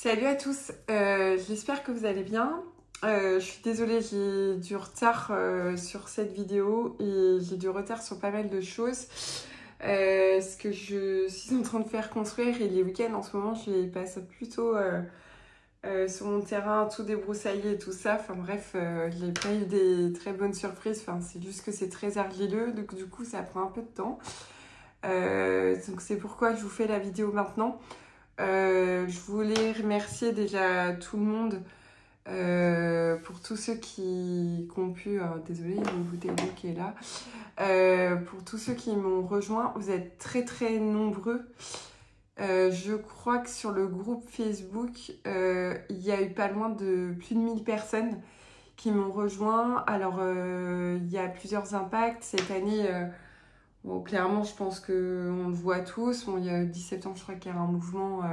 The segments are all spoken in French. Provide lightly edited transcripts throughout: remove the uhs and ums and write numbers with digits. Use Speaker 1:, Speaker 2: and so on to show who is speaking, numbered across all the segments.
Speaker 1: Salut à tous, j'espère que vous allez bien. Je suis désolée, j'ai du retard sur cette vidéo et j'ai du retard sur pas mal de choses. Ce que je suis en train de faire construire et les week-ends en ce moment, je les passe plutôt sur mon terrain, tout débroussaillé et tout ça. Enfin bref, j'ai pas eu des très bonnes surprises. Enfin, c'est juste que c'est très argileux, donc du coup ça prend un peu de temps. Donc c'est pourquoi je vous fais la vidéo maintenant. Je voulais remercier déjà tout le monde pour tous ceux qui ont pu... désolée, il y a une bouteille d'eau qui est là. Pour tous ceux qui m'ont rejoint, vous êtes très très nombreux. Je crois que sur le groupe Facebook, il y a eu pas loin de plus de 1000 personnes qui m'ont rejoint. Alors, il y a plusieurs impacts. Cette année... Bon, clairement, je pense qu'on le voit tous. Bon, il y a 10 septembre, je crois qu'il y a un mouvement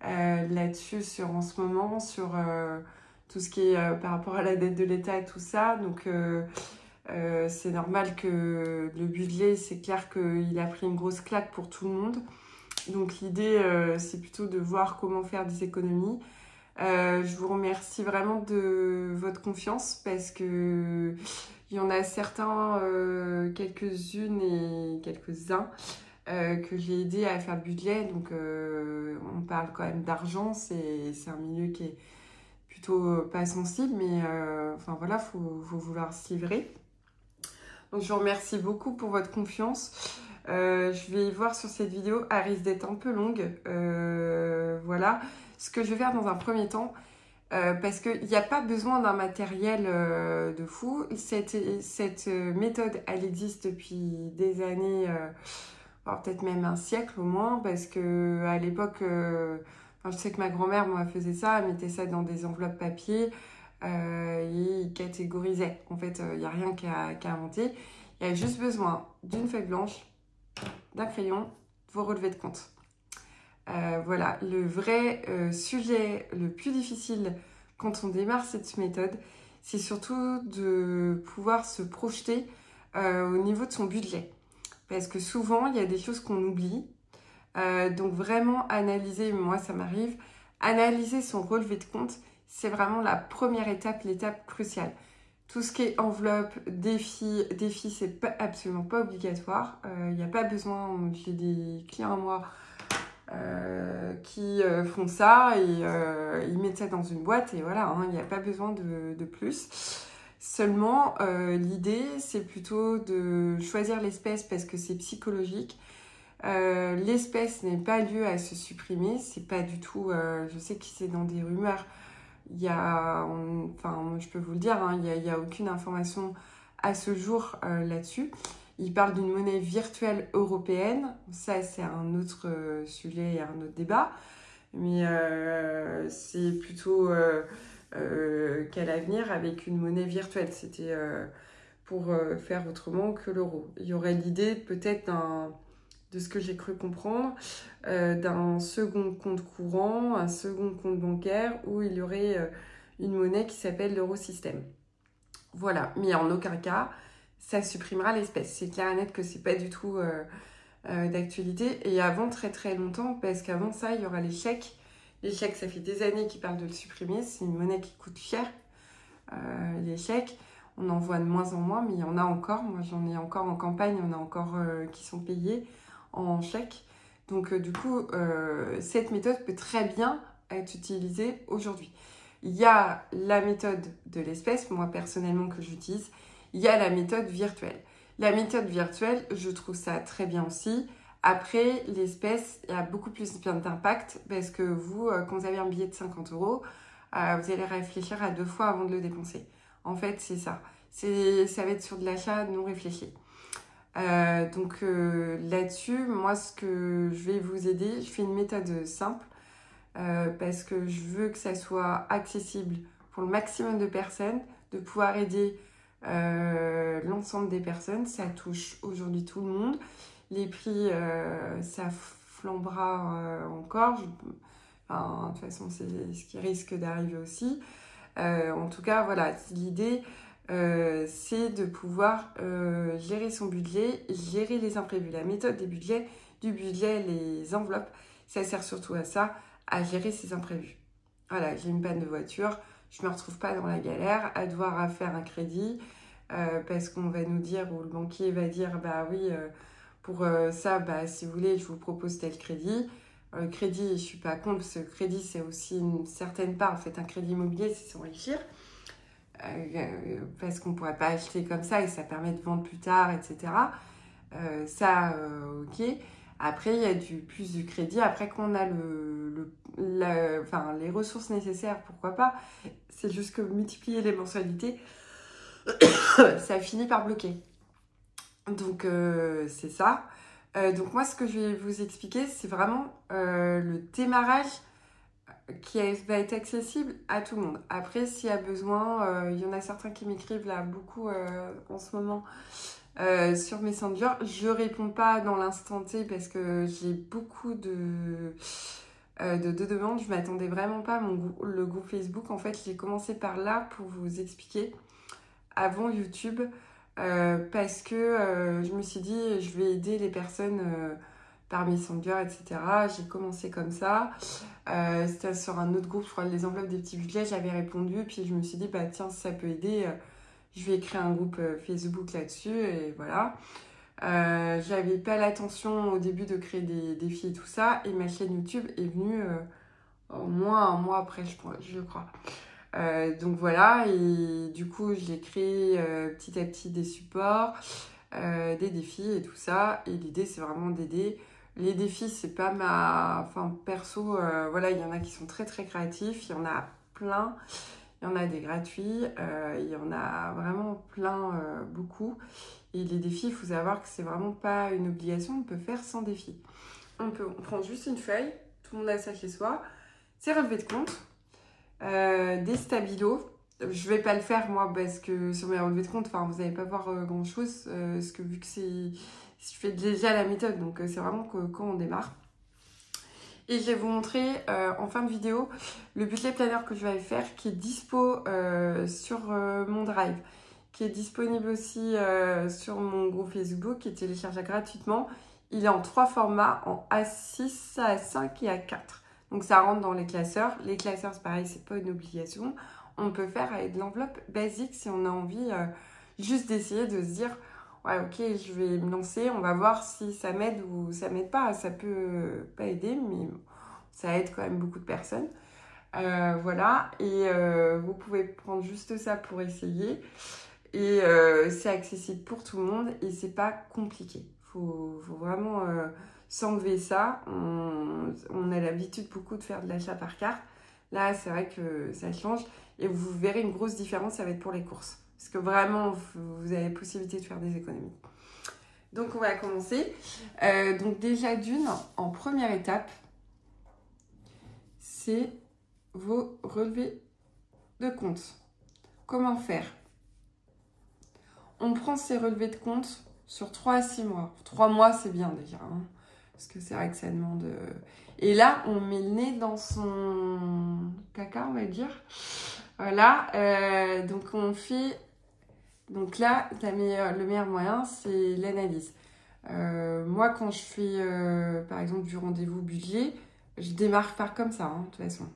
Speaker 1: là-dessus en ce moment, sur tout ce qui est par rapport à la dette de l'État et tout ça. Donc, c'est normal que le budget, c'est clair qu'il a pris une grosse claque pour tout le monde. Donc, l'idée, c'est plutôt de voir comment faire des économies. Je vous remercie vraiment de votre confiance parce que... Il y en a certains, quelques-unes et quelques-uns que j'ai aidé à faire le budget. Donc, on parle quand même d'argent. C'est un milieu qui est plutôt pas sensible. Mais enfin voilà, faut vouloir se livrer. Donc, je vous remercie beaucoup pour votre confiance. Je vais voir sur cette vidéo. Elle risque d'être un peu longue. Voilà. Ce que je vais faire dans un premier temps... parce qu'il n'y a pas besoin d'un matériel de fou. Cette méthode, elle existe depuis des années, peut-être même un siècle au moins, parce que à l'époque, je sais que ma grand-mère, moi, faisait ça, elle mettait ça dans des enveloppes papier et catégorisait. En fait, il n'y a rien qu'à inventer. Il y a juste besoin d'une feuille blanche, d'un crayon, de vos relevés de compte. Voilà, le vrai sujet le plus difficile quand on démarre cette méthode, c'est surtout de pouvoir se projeter au niveau de son budget. Parce que souvent, il y a des choses qu'on oublie. Donc vraiment analyser, moi ça m'arrive, analyser son relevé de compte, c'est vraiment la première étape, l'étape cruciale. Tout ce qui est enveloppe, défi, c'est absolument pas obligatoire. Il n'y a pas besoin, j'ai des clients à moi qui font ça et ils mettent ça dans une boîte et voilà, il n'y a pas besoin de plus. Seulement, l'idée, c'est plutôt de choisir l'espèce parce que c'est psychologique. L'espèce n'est pas lieu à se supprimer, c'est pas du tout... je sais que c'est dans des rumeurs, je peux vous le dire, il n'y a aucune information à ce jour là-dessus. Il parle d'une monnaie virtuelle européenne. Ça, c'est un autre sujet et un autre débat. Mais c'est plutôt qu'à l'avenir avec une monnaie virtuelle. C'était pour faire autrement que l'euro. Il y aurait l'idée peut-être de ce que j'ai cru comprendre, d'un second compte courant, un second compte bancaire où il y aurait une monnaie qui s'appelle l'eurosystème. Voilà, mais en aucun cas... ça supprimera l'espèce. C'est clair et net que c'est pas du tout d'actualité. Et avant, très très longtemps, parce qu'avant ça, il y aura les chèques. Les chèques, ça fait des années qu'ils parlent de le supprimer. C'est une monnaie qui coûte cher. Les chèques, on en voit de moins en moins, mais il y en a encore. Moi, j'en ai encore en campagne. Il y en a encore qui sont payés en chèques. Donc, du coup, cette méthode peut très bien être utilisée aujourd'hui. Il y a la méthode de l'espèce, moi personnellement, que j'utilise. Il y a la méthode virtuelle. La méthode virtuelle, je trouve ça très bien aussi. Après, l'espèce, il y a beaucoup plus d'impact parce que vous, quand vous avez un billet de 50 €, vous allez réfléchir à 2 fois avant de le dépenser. En fait, c'est ça. Ça va être sur de l'achat non réfléchi. Donc là-dessus, moi, ce que je vais vous aider, je fais une méthode simple parce que je veux que ça soit accessible pour le maximum de personnes, de pouvoir aider l'ensemble des personnes. Ça touche aujourd'hui tout le monde. Les prix, ça flambera encore. De toute façon, c'est ce qui risque d'arriver aussi. En tout cas, voilà, l'idée, c'est de pouvoir gérer son budget, gérer les imprévus. La méthode du budget, les enveloppes, ça sert surtout à ça, à gérer ces imprévus. Voilà, j'ai une panne de voiture, je ne me retrouve pas dans la galère à devoir faire un crédit parce qu'on va nous dire, ou le banquier va dire, bah oui, pour ça, bah, si vous voulez, je vous propose tel crédit. Le crédit, je ne suis pas contre, parce que le crédit, c'est aussi une certaine part. En fait, un crédit immobilier, c'est s'enrichir. Parce qu'on ne pourrait pas acheter comme ça et ça permet de vendre plus tard, etc. Ok. Après, il y a plus du crédit. Après, quand on a les ressources nécessaires, pourquoi pas. C'est juste que multiplier les mensualités, ça finit par bloquer. Donc, c'est ça. Donc, moi, ce que je vais vous expliquer, c'est vraiment le démarrage qui va être accessible à tout le monde. Après, s'il y a besoin, il y en a certains qui m'écrivent là beaucoup en ce moment sur Messenger. Je réponds pas dans l'instant T parce que j'ai beaucoup de demandes. Je m'attendais vraiment pas à le groupe Facebook. En fait, j'ai commencé par là pour vous expliquer avant YouTube parce que je me suis dit je vais aider les personnes par Messenger, etc. J'ai commencé comme ça. C'était sur un autre groupe, je crois, les enveloppes des petits budgets. J'avais répondu, puis je me suis dit, bah tiens, si ça peut aider, je vais créer un groupe Facebook là-dessus, et voilà. J'avais pas l'intention au début de créer des défis et tout ça, et ma chaîne YouTube est venue au moins un mois après, je crois. Donc voilà, et du coup, j'ai créé petit à petit des supports, des défis et tout ça, et l'idée, c'est vraiment d'aider. Les défis, c'est pas perso, voilà, il y en a qui sont très très créatifs, il y en a plein, il y en a des gratuits, il y en a vraiment plein, beaucoup. Et les défis, il faut savoir que c'est vraiment pas une obligation, on peut faire sans défi. On prend juste une feuille, tout le monde a ça chez soi, c'est relevé de compte, des stabilos. Je vais pas le faire moi parce que sur mes relevés de compte, vous n'allez pas voir grand chose, parce que vu que je fais déjà la méthode, donc c'est vraiment quand on démarre. Et je vais vous montrer en fin de vidéo le budget planner que je vais faire qui est dispo sur mon Drive, qui est disponible aussi sur mon groupe Facebook, qui est téléchargeable gratuitement. Il est en 3 formats, en A6, A5 et A4. Donc ça rentre dans les classeurs. Les classeurs, c'est pareil, c'est pas une obligation. On peut faire avec de l'enveloppe basique si on a envie juste d'essayer de se dire ouais, ok, je vais me lancer, on va voir si ça m'aide ou ça m'aide pas. Ça peut pas aider, mais ça aide quand même beaucoup de personnes. Voilà, et vous pouvez prendre juste ça pour essayer. Et c'est accessible pour tout le monde et c'est pas compliqué. Faut vraiment s'enlever ça. On a l'habitude beaucoup de faire de l'achat par carte. Là, c'est vrai que ça change. Et vous verrez une grosse différence, ça va être pour les courses. Parce que vraiment, vous avez la possibilité de faire des économies. Donc, on va commencer. Donc, déjà d'une, en première étape, c'est vos relevés de compte. Comment faire? On prend ces relevés de compte sur 3 à 6 mois. 3 mois, c'est bien déjà. Hein, parce que c'est vrai que ça demande... Et là, on met le nez dans son caca, on va dire. Voilà. Donc, on fait... Donc là, le meilleur moyen, c'est l'analyse. Moi, quand je fais, par exemple, du rendez-vous budget, je démarre par comme ça, hein, de toute façon.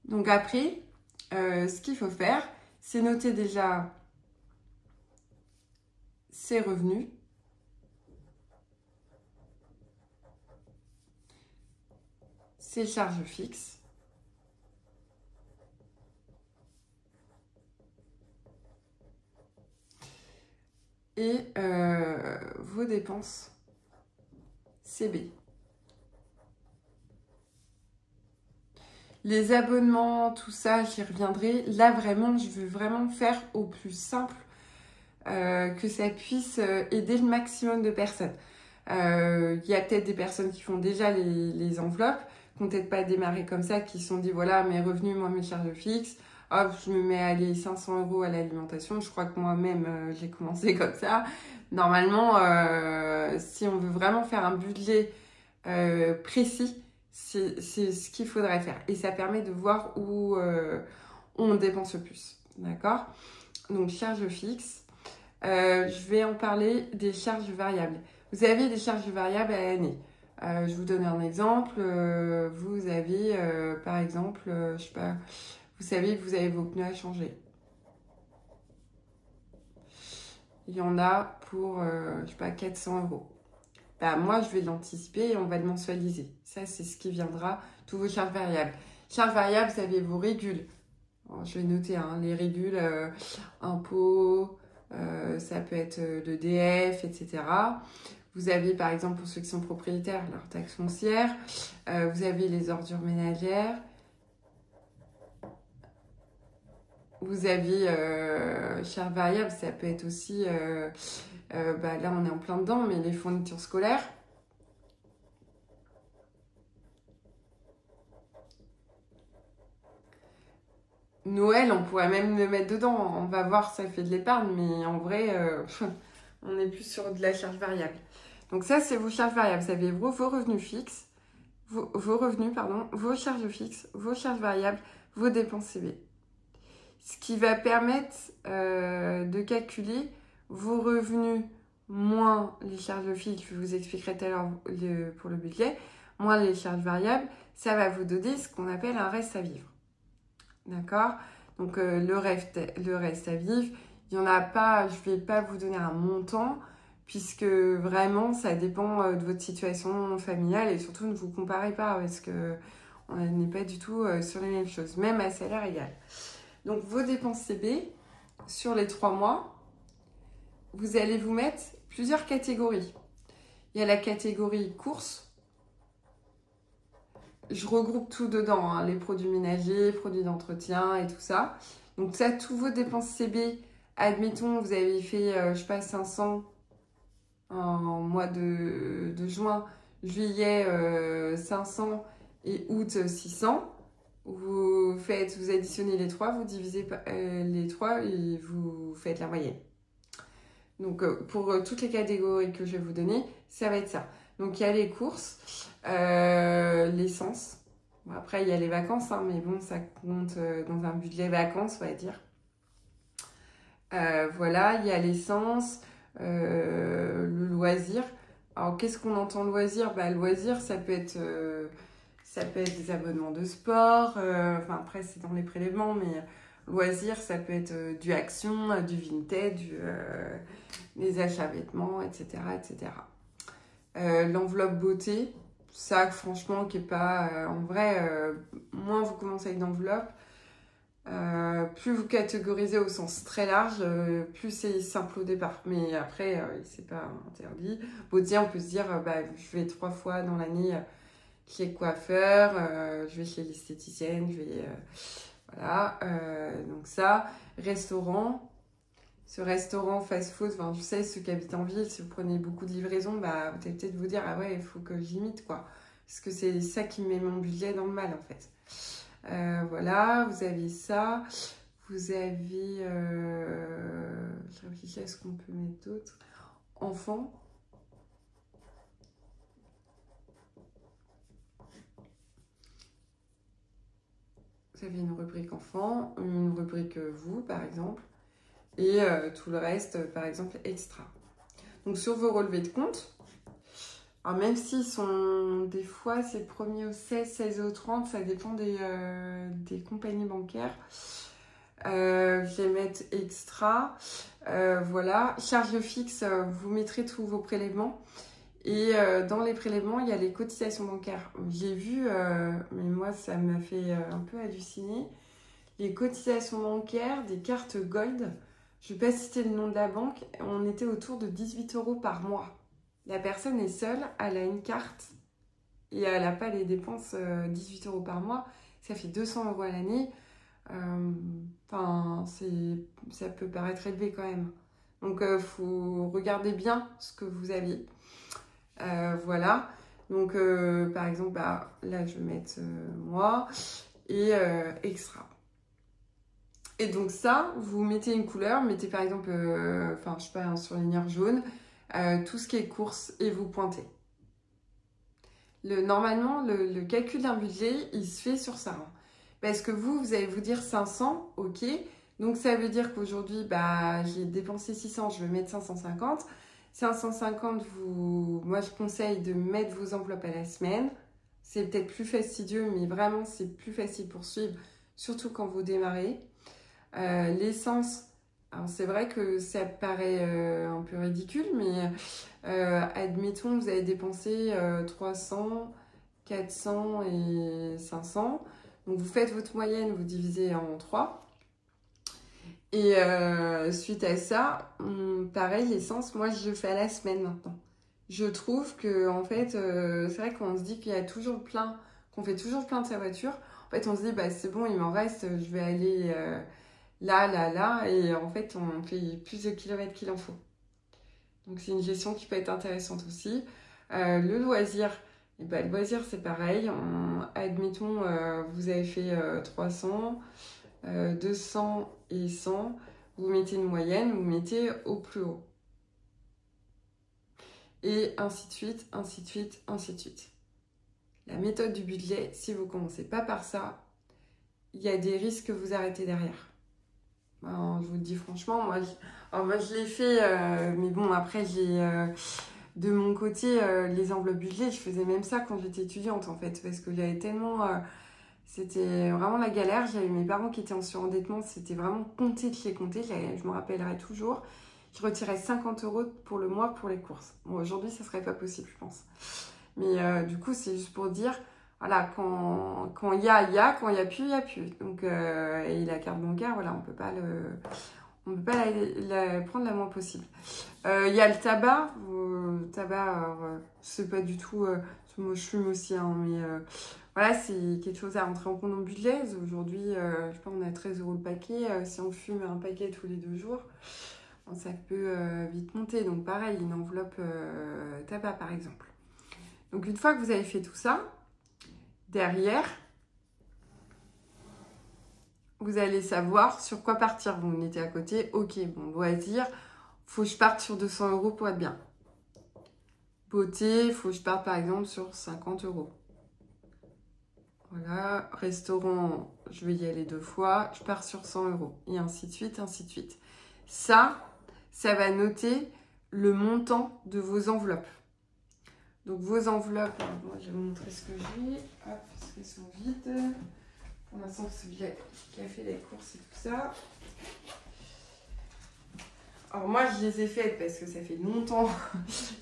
Speaker 1: Donc après, ce qu'il faut faire, c'est noter déjà ses revenus, ses charges fixes, et vos dépenses CB. Les abonnements, tout ça, j'y reviendrai. Là, vraiment, je veux vraiment faire au plus simple que ça puisse aider le maximum de personnes. Il y a peut-être des personnes qui font déjà les enveloppes, qui n'ont peut-être pas démarré comme ça, qui se sont dit, voilà, mes revenus, moi, mes charges fixes, hop, je me mets à les 500 € à l'alimentation. Je crois que moi-même, j'ai commencé comme ça. Normalement, si on veut vraiment faire un budget précis, c'est ce qu'il faudrait faire. Et ça permet de voir où on dépense le plus. D'accord? Donc, charges fixes. Je vais en parler des charges variables. Vous avez des charges variables à l'année. Je vous donne un exemple. Vous avez, par exemple, je sais pas, vous savez que vous avez vos pneus à changer. Il y en a pour, je sais pas, 400 €. Bah, moi, je vais l'anticiper et on va le mensualiser. Ça, c'est ce qui viendra, tous vos charges variables. Charges variables, vous avez vos régules. Alors, je vais noter hein, les régules, impôts, ça peut être l'EDF, etc. Vous avez, par exemple, pour ceux qui sont propriétaires, leur taxe foncière. Vous avez les ordures ménagères. Vous avez charges variables, ça peut être aussi, bah, là on est en plein dedans, mais les fournitures scolaires. Noël, on pourrait même le mettre dedans. On va voir, ça fait de l'épargne, mais en vrai, on est plus sur de la charge variable. Donc ça, c'est vos charges variables. Vous avez vos revenus fixes, vos revenus, pardon, vos charges fixes, vos charges variables, vos dépenses CB. Ce qui va permettre de calculer vos revenus moins les charges fixes, je vous expliquerai tout à l'heure pour le budget, moins les charges variables, ça va vous donner ce qu'on appelle un reste à vivre. D'accord? Donc le reste à vivre, il n'y en a pas, je ne vais pas vous donner un montant, puisque vraiment ça dépend de votre situation familiale et surtout ne vous comparez pas parce qu'on n'est pas du tout sur les mêmes choses, même à salaire égal. Donc, vos dépenses CB, sur les 3 mois, vous allez vous mettre plusieurs catégories. Il y a la catégorie courses. Je regroupe tout dedans, hein, les produits ménagers, produits d'entretien et tout ça. Donc, ça, tous vos dépenses CB, admettons, vous avez fait, je sais pas, 500 en mois de juin, juillet, 500 et août, 600. Vous additionnez les 3, vous divisez les 3 et vous faites la moyenne. Donc, pour toutes les catégories que je vais vous donner, ça va être ça. Donc, il y a les courses, l'essence. Bon, après, il y a les vacances, hein, mais bon, ça compte dans un budget vacances, on va dire. Voilà, il y a l'essence, le loisir. Alors, qu'est-ce qu'on entend loisir? Bah, loisir, ça peut être des abonnements de sport, enfin après c'est dans les prélèvements, mais loisirs, ça peut être du Action, du Vinted, des achats vêtements, etc. etc. L'enveloppe beauté, ça franchement qui est pas... en vrai, moins vous commencez avec d'enveloppe, plus vous catégorisez au sens très large, plus c'est simple au départ. Mais après, c'est pas interdit. Beauté, on peut se dire, bah, je vais 3 fois dans l'année... chez coiffeur, je vais chez l'esthéticienne, je vais... voilà, donc ça. Restaurant. Ce restaurant fast-food, enfin, je sais, ceux qui habitent en ville, si vous prenez beaucoup de livraison, bah, vous allez peut-être vous dire, ah ouais, il faut que j'imite, quoi. Parce que c'est ça qui met mon budget dans le mal, en fait. Voilà, vous avez ça. Vous avez... je réfléchis à ce qu'on peut mettre d'autre. Enfants. Vous avez une rubrique enfant, une rubrique vous, par exemple, et tout le reste, par exemple, extra. Donc, sur vos relevés de compte, alors même s'ils sont, des fois, c'est 1er au 16, 16 au 30, ça dépend des compagnies bancaires. Je vais mettre extra. Voilà, charge fixe, vous mettrez tous vos prélèvements. Et dans les prélèvements, il y a les cotisations bancaires. J'ai vu, mais moi, ça m'a fait un peu halluciner, les cotisations bancaires des cartes Gold. Je ne vais pas citer le nom de la banque. On était autour de 18 € par mois. La personne est seule, elle a une carte et elle n'a pas les dépenses 18 € par mois. Ça fait 200 € à l'année. Enfin, ça peut paraître élevé quand même. Donc, il faut regarder bien ce que vous avez. Voilà, donc par exemple, bah, là je vais mettre moi et extra. Et donc ça, vous mettez une couleur, mettez par exemple, enfin je sais pas, un surligneur jaune, tout ce qui est course et vous pointez. Normalement, le calcul d'un budget, il se fait sur ça. Hein. Parce que vous allez vous dire 500, ok, donc ça veut dire qu'aujourd'hui, bah, j'ai dépensé 600, je vais mettre 550. 550, moi je conseille de mettre vos enveloppes à la semaine. C'est peut-être plus fastidieux, mais vraiment c'est plus facile pour suivre, surtout quand vous démarrez. L'essence, alors c'est vrai que ça paraît un peu ridicule, mais admettons vous avez dépensé 300, 400 et 500. Donc vous faites votre moyenne, vous divisez en 3. Et suite à ça, pareil, l'essence, moi je le fais à la semaine maintenant. Je trouve que en fait, c'est vrai qu'on se dit qu'il y a toujours plein, qu'on fait toujours plein de sa voiture. En fait, on se dit, bah c'est bon, il m'en reste, je vais aller là, là, là. Et en fait, on fait plus de kilomètres qu'il en faut. Donc c'est une gestion qui peut être intéressante aussi. Le loisir, et bah, le loisir c'est pareil. Admettons, vous avez fait 300. 200 et 100, vous mettez une moyenne, vous mettez au plus haut. Et ainsi de suite, ainsi de suite, ainsi de suite. La méthode du budget, si vous ne commencez pas par ça, il y a des risques que vous arrêtez derrière. Alors, je vous le dis franchement, moi je l'ai fait, mais bon, après j'ai de mon côté les enveloppes budget, je faisais même ça quand j'étais étudiante en fait, parce que j'avais tellement... C'était vraiment la galère. J'avais mes parents qui étaient en surendettement. C'était vraiment compter de chez compter. Je me rappellerai toujours. Je retirais 50 € pour le mois pour les courses. Bon, aujourd'hui, ça serait pas possible, je pense. Mais du coup, c'est juste pour dire, voilà, quand il y a, il y a. Quand il n'y a plus, il n'y a plus. Donc, et la carte bancaire, voilà, on peut pas la prendre la moins possible. Il y a le tabac. Le tabac, c'est pas du tout... moi, je fume aussi, hein, mais... voilà, c'est quelque chose à rentrer en compte dans le budget. Aujourd'hui, je sais pas, on a 13 € le paquet. Si on fume un paquet tous les 2 jours, ça peut vite monter. Donc pareil, une enveloppe tabac par exemple. Donc une fois que vous avez fait tout ça, derrière, vous allez savoir sur quoi partir. Vous mettez à côté, ok, bon, loisir, faut que je parte sur 200 € pour être bien. Beauté, faut que je parte par exemple sur 50 €. Voilà, restaurant, je vais y aller 2 fois, je pars sur 100 €. Et ainsi de suite, ainsi de suite. Ça va noter le montant de vos enveloppes. Donc vos enveloppes, moi je vais vous montrer ce que j'ai. Hop, parce qu'elles sont vides. Pour l'instant, c'est celui qui a fait les courses et tout ça. Alors moi, je les ai faites parce que ça fait longtemps.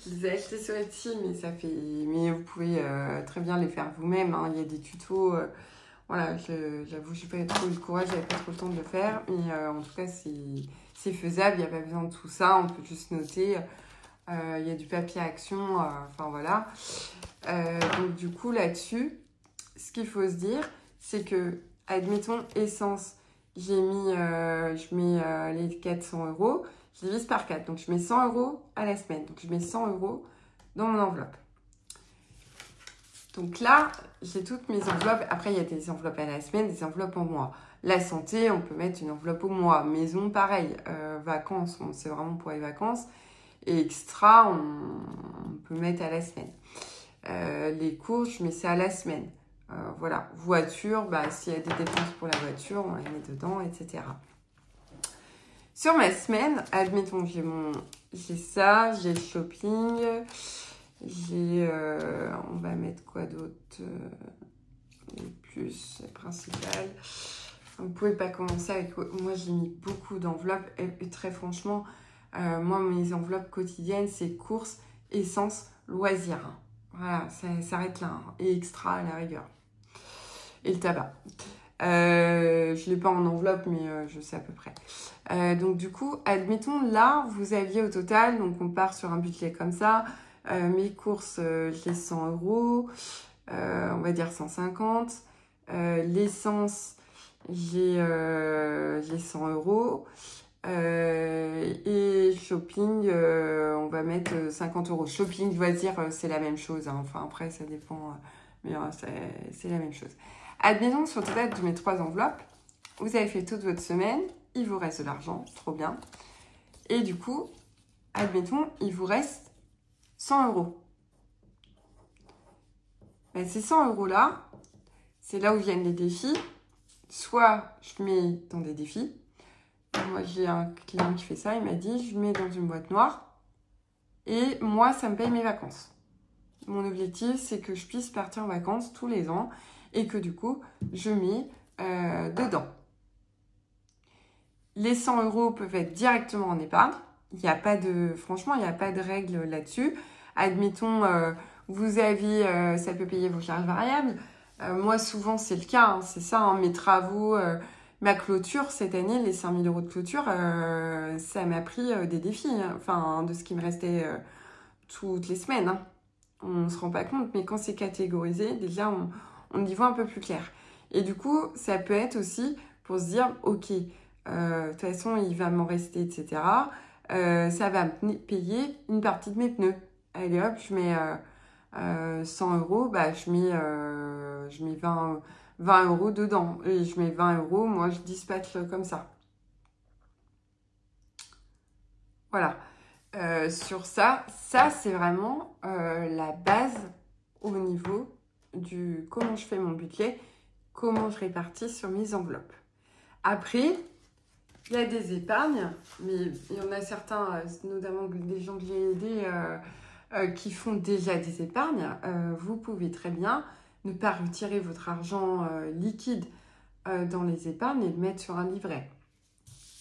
Speaker 1: Je les ai achetées sur Etsy, mais vous pouvez très bien les faire vous-même. Hein. Il y a des tutos. Voilà, j'avoue, je n'ai pas trop eu le courage, j'avais pas trop le temps de le faire. Mais en tout cas, c'est faisable. Il n'y a pas besoin de tout ça. On peut juste noter. Il y a du papier à action. Enfin voilà. Donc du coup, là-dessus, ce qu'il faut se dire, c'est que, admettons, essence, je mets les 400 €. Je divise par 4. Donc, je mets 100 € à la semaine. Donc, je mets 100 € dans mon enveloppe. Donc là, j'ai toutes mes enveloppes. Après, il y a des enveloppes à la semaine, des enveloppes en mois. La santé, on peut mettre une enveloppe au mois. Maison, pareil. Vacances, c'est vraiment pour les vacances. Et extra, on peut mettre à la semaine. Les courses, je mets ça à la semaine. Voilà. Voiture, s'il y a des dépenses pour la voiture, on les met dedans, etc. Sur ma semaine, admettons, j'ai ça, j'ai le shopping, on va mettre quoi d'autre, les plus, les principales. Vous ne pouvez pas commencer avec, moi j'ai mis beaucoup d'enveloppes, et très franchement, moi mes enveloppes quotidiennes, c'est courses, essence, loisirs. Hein. Voilà, ça s'arrête là, hein. Et extra à la rigueur. Et le tabac. Je ne l'ai pas en enveloppe, mais je sais à peu près. Donc du coup, admettons, là, vous aviez au total, donc on part sur un budget comme ça. Mes courses, j'ai 100 €, on va dire 150. L'essence, j'ai 100 €. Et shopping, on va mettre 50 €. Shopping, loisir, c'est la même chose. Hein. Enfin, après, ça dépend, mais c'est la même chose. Admettons, sur le total de mes 3 enveloppes, vous avez fait toute votre semaine, il vous reste de l'argent, trop bien. Et du coup, admettons, il vous reste 100 €. Ben, ces 100 € là, c'est là où viennent les défis. Soit je mets dans des défis. Moi, j'ai un client qui fait ça, il m'a dit, je mets dans une boîte noire. Et moi, ça me paye mes vacances. Mon objectif, c'est que je puisse partir en vacances tous les ans et que du coup, je mets dedans. Les 100 € peuvent être directement en épargne. Franchement, il n'y a pas de règle là-dessus. Admettons, vous avez, ça peut payer vos charges variables. Moi, souvent, c'est le cas. C'est ça, hein, mes travaux, ma clôture, cette année, les 5 000 € de clôture, ça m'a pris des défis. Hein. Enfin, de ce qui me restait toutes les semaines. Hein. On ne se rend pas compte, mais quand c'est catégorisé, déjà, on y voit un peu plus clair. Et du coup, ça peut être aussi pour se dire, ok, de toute façon, il va m'en rester, etc. Ça va me payer une partie de mes pneus. Allez hop, je mets 100 €, bah, je mets 20 € dedans. Et je mets 20 €, moi, je dispatche comme ça. Voilà. Sur ça c'est vraiment la base au niveau du comment je fais mon budget, comment je répartis sur mes enveloppes. Après, il y a des épargnes, mais il y en a certains, notamment des gens que j'ai aidés, qui font déjà des épargnes. Vous pouvez très bien ne pas retirer votre argent liquide dans les épargnes et le mettre sur un livret.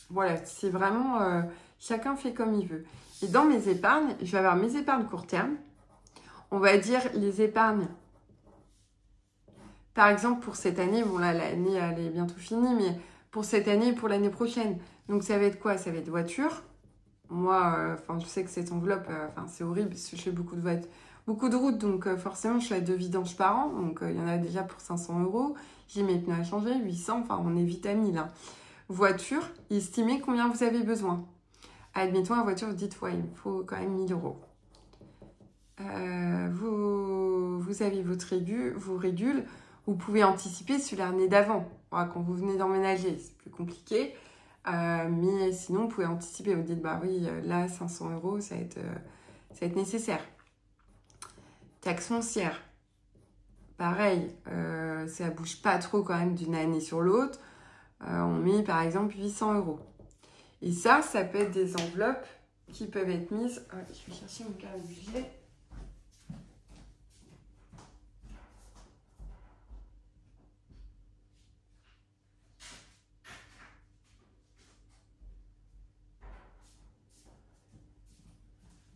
Speaker 1: Voilà, c'est vraiment... chacun fait comme il veut. Et dans mes épargnes, je vais avoir mes épargnes court terme. On va dire les épargnes. Par exemple, pour cette année, bon là, l'année, elle est bientôt finie, mais pour cette année et pour l'année prochaine. Donc, ça va être quoi? Ça va être voiture. Moi, je sais que cette enveloppe, c'est horrible parce que je fais beaucoup de routes. Donc, forcément, je fais 2 vidanges par an. Donc, il y en a déjà pour 500 €. J'ai mes pneus à changer, 800. Enfin, on est vite à 1000. Hein. Voiture, estimez combien vous avez besoin. Admettons, la voiture, vous dites, ouais, il me faut quand même 1 000 €. Vous avez vos régules, vous pouvez anticiper sur l'année d'avant. Voilà, quand vous venez d'emménager, c'est plus compliqué. Mais sinon, vous pouvez anticiper. Vous dites, bah oui, là, 500 €, ça va être nécessaire. Taxe foncière. Pareil, ça bouge pas trop quand même d'une année sur l'autre. On met par exemple 800 €. Et ça peut être des enveloppes qui peuvent être mises... je vais chercher mon carnet de budget.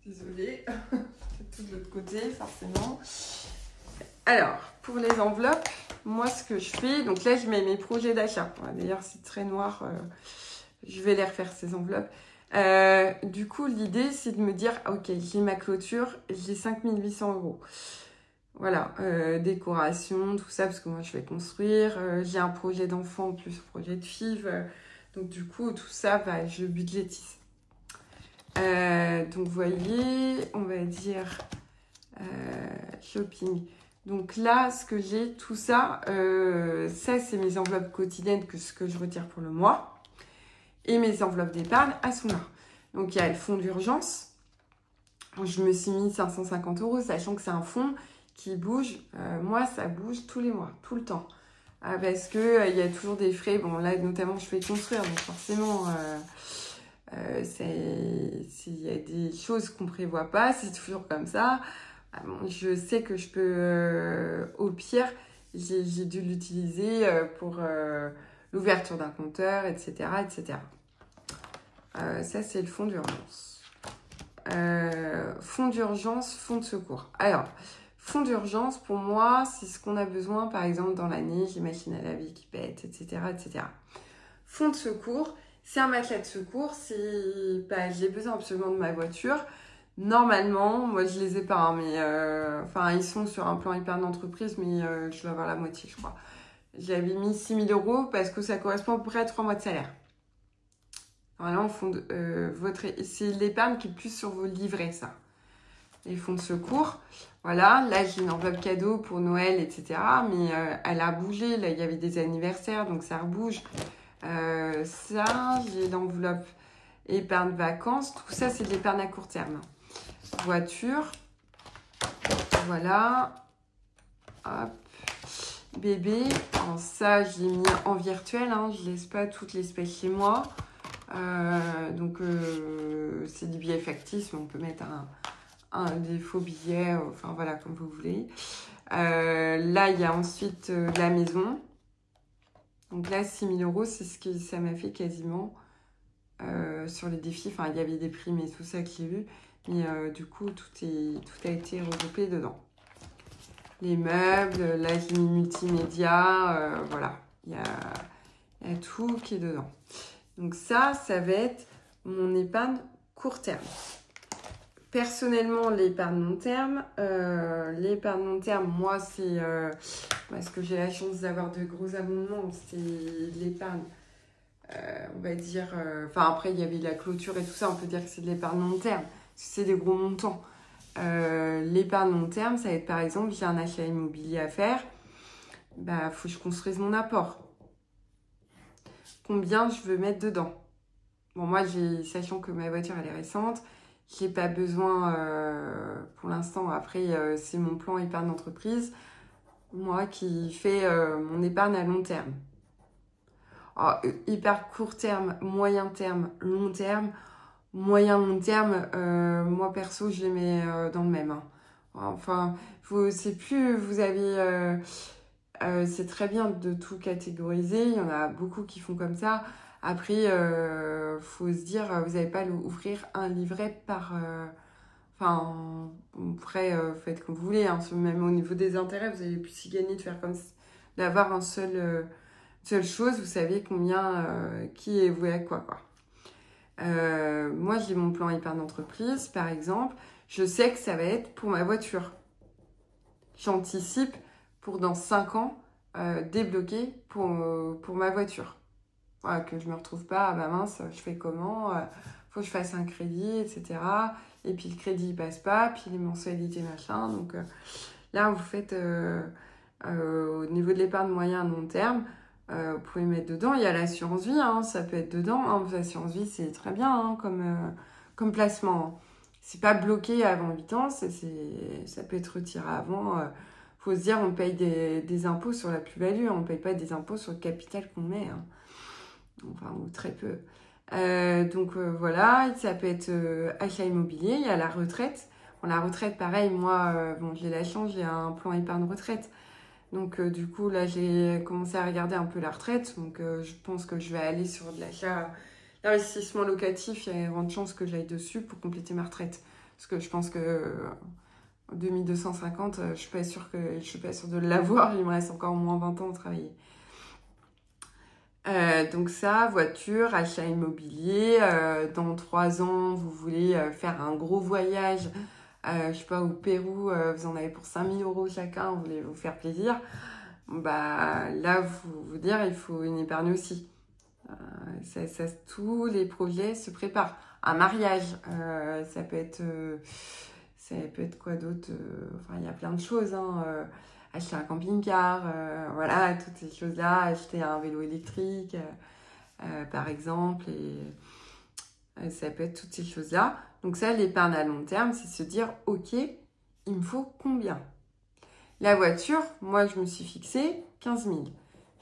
Speaker 1: Désolée, c'est tout de l'autre côté, forcément. Alors, pour les enveloppes, moi, ce que je fais... Donc là, je mets mes projets d'achat. D'ailleurs, c'est très noir. Je vais les refaire, ces enveloppes. Du coup, l'idée, c'est de me dire, ok, j'ai ma clôture, j'ai 5 800 €. Voilà, décoration, tout ça, parce que moi, je vais construire. J'ai un projet d'enfant, en plus, un projet de FIV. Donc, du coup, tout ça, je budgétise. Donc, vous voyez, on va dire shopping. Donc là, ce que j'ai, tout ça, c'est mes enveloppes quotidiennes, ce que je retire pour le mois. Et mes enveloppes d'épargne à Souna. Donc, il y a le fonds d'urgence. Je me suis mis 550 €, sachant que c'est un fonds qui bouge. Moi, ça bouge tous les mois, tout le temps. Parce qu'il y a toujours des frais. Bon, là, notamment, je fais construire. Donc, forcément, il y a des choses qu'on ne prévoit pas. C'est toujours comme ça. Bon, je sais que je peux, au pire, j'ai dû l'utiliser pour l'ouverture d'un compteur, etc., etc. Ça, c'est le fonds d'urgence. Fonds d'urgence, fonds de secours. Alors, fonds d'urgence, pour moi, c'est ce qu'on a besoin, par exemple, dans l'année, j'ai machine à laver qui pète, etc., etc. Fonds de secours, c'est un matelas de secours. J'ai besoin absolument de ma voiture. Normalement, moi, je les ai pas, hein, mais ils sont sur un plan épargne d'entreprise, mais je dois avoir la moitié, je crois. J'avais mis 6 000 € parce que ça correspond à peu près à 3 mois de salaire. Normalement, c'est l'épargne qui est plus sur vos livrets, ça. Les fonds de secours. Voilà, là, j'ai une enveloppe cadeau pour Noël, etc. Mais elle a bougé. Là, il y avait des anniversaires, donc ça rebouge. Ça, j'ai l'enveloppe épargne vacances. Tout ça, c'est de l'épargne à court terme. Voiture. Voilà. Hop. Bébé. Alors ça, j'ai mis en virtuel. Hein. Je ne laisse pas toutes les espèces chez moi. Donc, c'est du billet factice, mais on peut mettre des faux billets, enfin voilà, comme vous voulez. Là, il y a ensuite la maison. Donc là, 6 000 €, c'est ce que ça m'a fait quasiment sur les défis. Enfin, il y avait des primes et tout ça que j'ai vu. Mais du coup, tout a été regroupé dedans. Les meubles, là, j'ai mis multimédia. Voilà, il y a tout qui est dedans. Donc ça va être mon épargne court terme. Personnellement, l'épargne long terme, moi, c'est parce que j'ai la chance d'avoir de gros abondements, c'est l'épargne, on va dire, enfin après, il y avait la clôture et tout ça, on peut dire que c'est de l'épargne long terme, c'est des gros montants. L'épargne long terme, ça va être par exemple, j'ai un achat immobilier à faire, bah, faut que je construise mon apport. Combien je veux mettre dedans? Bon, moi, sachant que ma voiture, elle est récente, j'ai pas besoin pour l'instant. Après, c'est mon plan épargne d'entreprise, moi, qui fait mon épargne à long terme. Alors, hyper court terme, moyen terme, long terme. Moyen, long terme, moi, perso, je les mets dans le même. Hein. Enfin, c'est plus, vous avez... c'est très bien de tout catégoriser. Il y en a beaucoup qui font comme ça. Après, faut se dire, vous n'allez pas ouvrir un livret par... Enfin, après, faites comme vous voulez. Hein, même au niveau des intérêts, vous allez plus y gagner de faire comme d'avoir une seule chose. Vous savez combien, qui est voué à quoi. Moi, j'ai mon plan épargne d'entreprise, par exemple. Je sais que ça va être pour ma voiture. J'anticipe pour dans 5 ans débloquer pour ma voiture. Voilà, que je me retrouve pas, ah bah mince, je fais comment, faut que je fasse un crédit, etc. Et puis le crédit il passe pas, puis les mensualités machin. Donc là, vous faites au niveau de l'épargne moyen à long terme, vous pouvez mettre dedans. Il y a l'assurance vie, hein, ça peut être dedans. Hein. L'assurance vie, c'est très bien hein, comme placement. C'est pas bloqué avant 8 ans, ça peut être retiré avant. Faut se dire, on paye des impôts sur la plus-value, on paye pas des impôts sur le capital qu'on met. Hein. Enfin, ou très peu. Donc voilà, ça peut être achat immobilier, il y a la retraite. Bon, la retraite, pareil, moi, bon, j'ai la chance, j'ai un plan épargne retraite. Donc du coup, là, j'ai commencé à regarder un peu la retraite. Donc je pense que je vais aller sur de l'achat, l'investissement locatif. Il y a une grande chance que j'aille dessus pour compléter ma retraite. Parce que je pense que 2250, je suis pas sûre de l'avoir. Il me reste encore au moins 20 ans à travailler. Donc ça, voiture, achat immobilier, dans 3 ans, vous voulez faire un gros voyage, je sais pas, au Pérou, vous en avez pour 5 000 € chacun, vous voulez vous faire plaisir, bah là, vous dire, il faut une épargne aussi. Tous les projets se préparent. Un mariage, ça peut être quoi d'autre, enfin, il y a plein de choses, hein, acheter un camping-car, voilà, toutes ces choses-là, acheter un vélo électrique, par exemple, et ça peut être toutes ces choses-là. Donc ça, l'épargne à long terme, c'est se dire, ok, il me faut combien? La voiture, moi, je me suis fixé 15 000.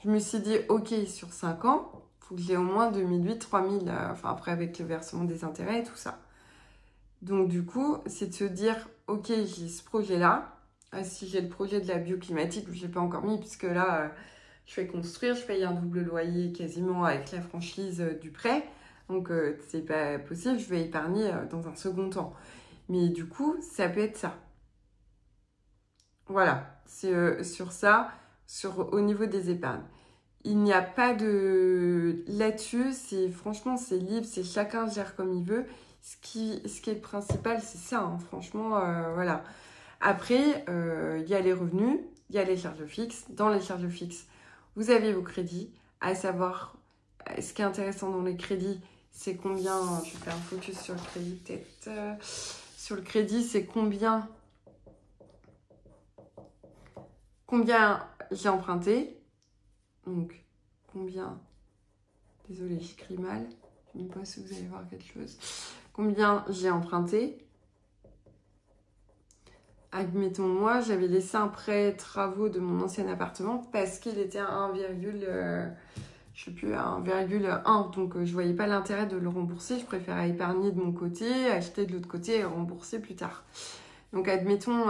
Speaker 1: Je me suis dit, ok, sur 5 ans, il faut que j'ai au moins 2008, 3000, enfin après avec le versement des intérêts et tout ça. Donc du coup, c'est de se dire, ok, j'ai ce projet-là. Si j'ai le projet de la bioclimatique, je ne l'ai pas encore mis puisque là, je fais construire, je paye un double loyer quasiment avec la franchise du prêt. Donc, c'est pas possible, je vais épargner dans un second temps. Mais du coup, ça peut être ça. Voilà, c'est sur ça, au niveau des épargnes. Il n'y a pas de... Là-dessus, franchement, c'est libre, c'est chacun gère comme il veut. Ce qui est le principal, c'est ça, hein, franchement, voilà. Après, il y a les revenus, il y a les charges fixes. Dans les charges fixes, vous avez vos crédits. À savoir, ce qui est intéressant dans les crédits, c'est combien... Je vais faire un focus sur le crédit, peut-être. Sur le crédit, c'est combien j'ai emprunté. Donc, combien... Désolée, j'écris mal. Je ne sais pas si vous allez voir quelque chose. Combien j'ai emprunté. Admettons, moi, j'avais laissé un prêt travaux de mon ancien appartement parce qu'il était à 1,1. Donc, je voyais pas l'intérêt de le rembourser. Je préférais épargner de mon côté, acheter de l'autre côté et rembourser plus tard. Donc, admettons,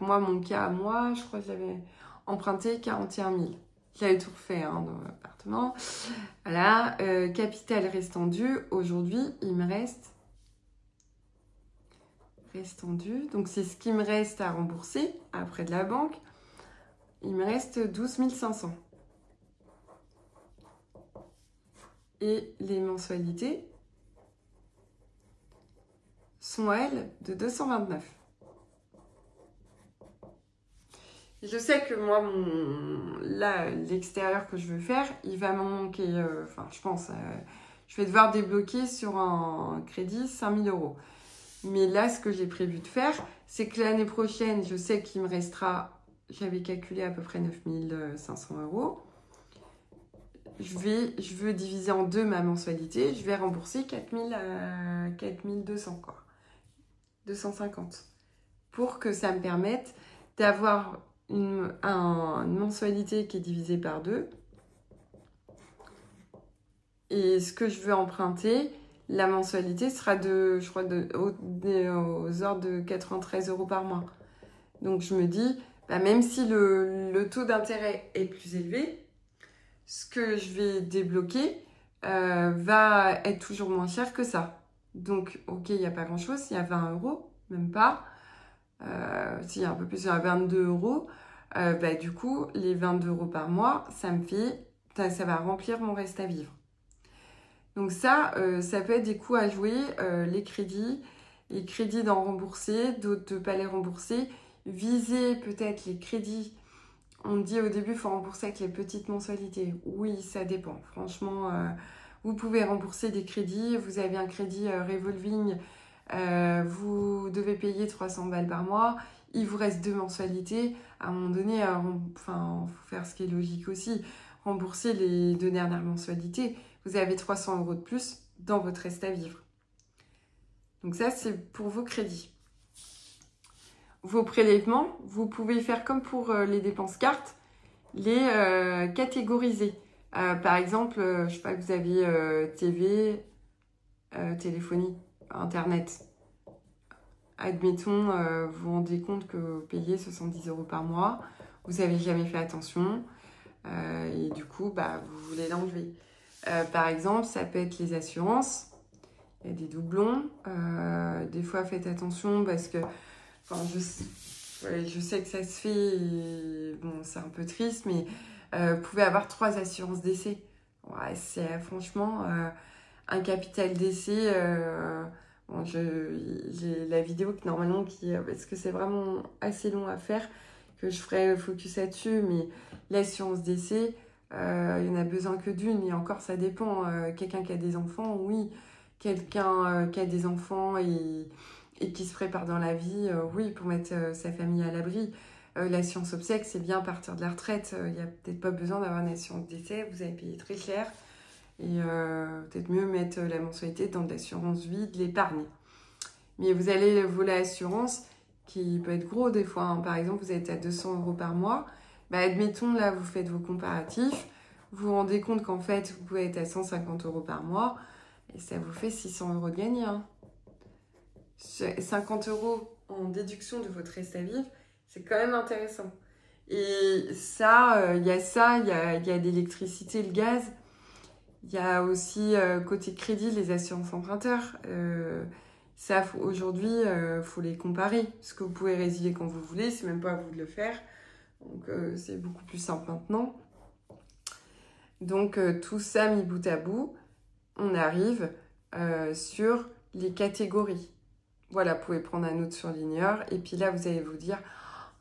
Speaker 1: moi, mon cas, je crois que j'avais emprunté 41 000. J'avais tout refait hein, dans l'appartement. Voilà, capital restant dû. Aujourd'hui, il me reste dû. Donc, c'est ce qui me reste à rembourser après de la banque. Il me reste 12 500. Et les mensualités sont, elles, de 229. Et je sais que moi, là, l'extérieur que je veux faire, il va m'en manquer, je pense, je vais devoir débloquer sur un crédit 5 000 euros. Mais là, ce que j'ai prévu de faire, c'est que l'année prochaine, je sais qu'il me restera, j'avais calculé à peu près 9 500 euros. Je veux diviser en deux ma mensualité. Je vais rembourser 4 200, quoi. 250. Pour que ça me permette d'avoir une mensualité qui est divisée par deux. Et ce que je veux emprunter, la mensualité sera je crois, aux ordres de 93 euros par mois. Donc je me dis, même si le taux d'intérêt est plus élevé, ce que je vais débloquer va être toujours moins cher que ça. Donc, ok, il n'y a pas grand-chose, il y a 20 euros, même pas. S'il y a un peu plus, il y a 22 euros. Du coup, les 22 euros par mois, ça va remplir mon reste à vivre. Donc ça peut être des coûts à jouer, les crédits d'en rembourser, d'autres de ne pas les rembourser, viser peut-être les crédits. On me dit au début, il faut rembourser avec les petites mensualités. Oui, ça dépend. Franchement, vous pouvez rembourser des crédits. Vous avez un crédit revolving, vous devez payer 300 balles par mois. Il vous reste 2 mensualités. À un moment donné, faut faire ce qui est logique aussi. Rembourser les 2 dernières mensualités. Vous avez 300 euros de plus dans votre reste à vivre. Donc ça, c'est pour vos crédits. Vos prélèvements, vous pouvez faire comme pour les dépenses cartes, les catégoriser. Par exemple, je sais pas, vous avez TV, téléphonie, Internet. Admettons, vous vous rendez compte que vous payez 70 euros par mois, vous n'avez jamais fait attention et du coup, vous voulez l'enlever. Par exemple, ça peut être les assurances. Il y a des doublons. Des fois, faites attention parce que je sais que ça se fait, et, bon, c'est un peu triste, mais vous pouvez avoir 3 assurances décès. Ouais, c'est franchement un capital décès. J'ai la vidéo que normalement parce que c'est vraiment assez long à faire, que je ferai focus là-dessus, mais l'assurance décès, il y en a besoin que d'une, et encore ça dépend. Quelqu'un qui a des enfants, oui. Quelqu'un qui a des enfants et qui se prépare dans la vie, oui, pour mettre sa famille à l'abri. L'assurance obsèque, c'est bien à partir de la retraite. Il n'y a peut-être pas besoin d'avoir une assurance décès, vous avez payé très cher. Et peut-être mieux mettre la mensualité dans de l'assurance vie, de l'épargne. Mais vous allez voler l'assurance, qui peut être gros des fois. Hein. Par exemple, vous êtes à 200 euros par mois. Admettons, là, vous faites vos comparatifs. Vous vous rendez compte qu'en fait, vous pouvez être à 150 euros par mois. Et ça vous fait 600 euros de gagné. Hein. 50 euros en déduction de votre reste à vivre, c'est quand même intéressant. Et ça, il y a l'électricité, le gaz. Il y a aussi, côté crédit, les assurances emprunteurs. Ça, aujourd'hui, il faut les comparer. Parce que vous pouvez résilier quand vous voulez, c'est même pas à vous de le faire. Donc, c'est beaucoup plus simple maintenant. Donc, tout ça mis bout à bout, on arrive sur les catégories. Voilà, vous pouvez prendre un autre surligneur. Et puis là, vous allez vous dire,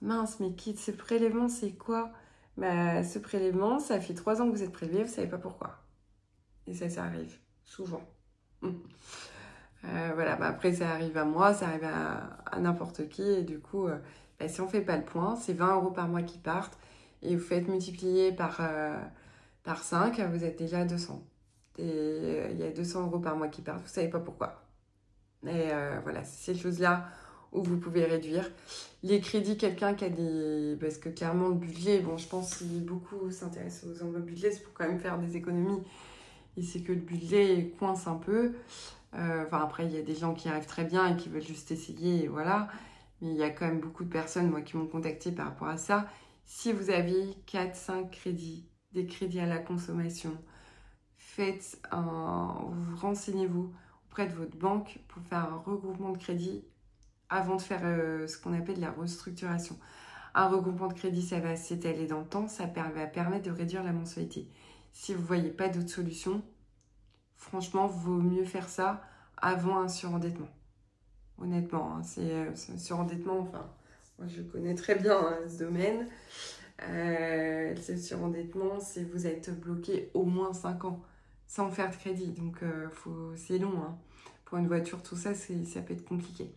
Speaker 1: mince, mais ce prélèvement, c'est quoi? Ce prélèvement, ça fait 3 ans que vous êtes prélevé, vous ne savez pas pourquoi. Et ça arrive souvent. Voilà, après, ça arrive à moi, ça arrive à n'importe qui. Et du coup, si on ne fait pas le point, c'est 20 euros par mois qui partent. Et vous faites multiplier par 5, vous êtes déjà à 200. Et il y a 200 euros par mois qui partent, vous ne savez pas pourquoi. Et voilà, c'est ces choses-là où vous pouvez réduire. Les crédits, quelqu'un qui a des... Parce que clairement, le budget, bon, je pense que si beaucoup s'intéressent aux enveloppes budget, c'est pour quand même faire des économies. Et c'est que le budget coince un peu. Après, il y a des gens qui arrivent très bien et qui veulent juste essayer, et voilà. mais il y a quand même beaucoup de personnes, moi, qui m'ont contacté par rapport à ça. Si vous avez 4-5 crédits, des crédits à la consommation, renseignez-vous auprès de votre banque pour faire un regroupement de crédit avant de faire ce qu'on appelle la restructuration. Un regroupement de crédit, ça va s'étaler dans le temps, ça va permettre de réduire la mensualité. Si vous ne voyez pas d'autre solution, franchement, il vaut mieux faire ça avant un surendettement. Honnêtement, hein, c'est un surendettement, enfin, moi je connais très bien ce domaine. Le surendettement, c'est vous êtes bloqué au moins 5 ans sans faire de crédit. Donc, c'est long. Hein. Pour une voiture, tout ça, ça peut être compliqué.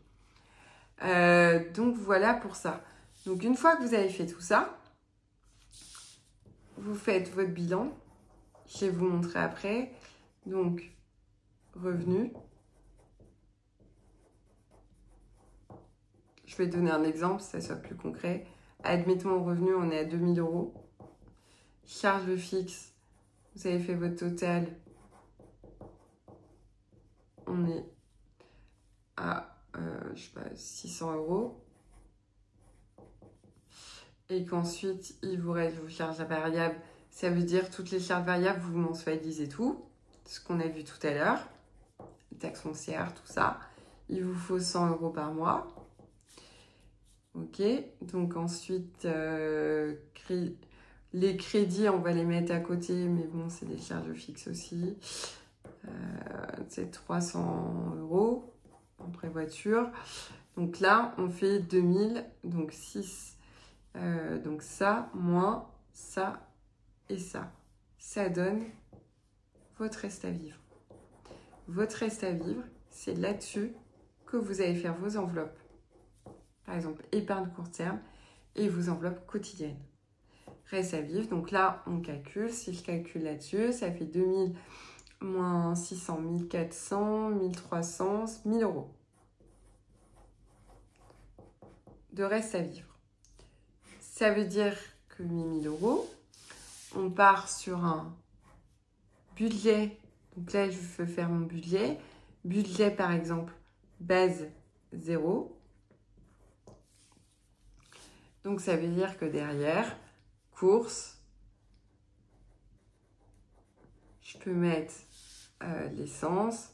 Speaker 1: Donc, voilà pour ça. Donc, une fois que vous avez fait tout ça, vous faites votre bilan. Je vais vous montrer après. Donc, revenus. Je vais donner un exemple, ça soit plus concret. Admettons, au revenu, on est à 2 000 €. Charge fixe, vous avez fait votre total. On est à, je sais pas, 600 €. Et qu'ensuite, il vous reste vos charges variables. Ça veut dire toutes les charges variables, vous mensualisez tout. Ce qu'on a vu tout à l'heure. Taxes foncières, tout ça. Il vous faut 100 € par mois. Ok, donc ensuite, les crédits, on va les mettre à côté, mais bon, c'est des charges fixes aussi. C'est 300 € en pré-voiture. Donc là, on fait 2000, donc 6. Donc ça, moins ça et ça. Ça donne votre reste à vivre. Votre reste à vivre, c'est là-dessus que vous allez faire vos enveloppes. Par exemple, épargne court terme et vos enveloppes quotidiennes. Reste à vivre, donc là, on calcule. Si je calcule là-dessus, ça fait 2000 moins 600, 1400, 1300, 1000 € de reste à vivre. Ça veut dire que 1000 €, on part sur un budget. Donc là, je veux faire mon budget. Budget, par exemple, base 0. Donc, ça veut dire que derrière, courses, je peux mettre l'essence.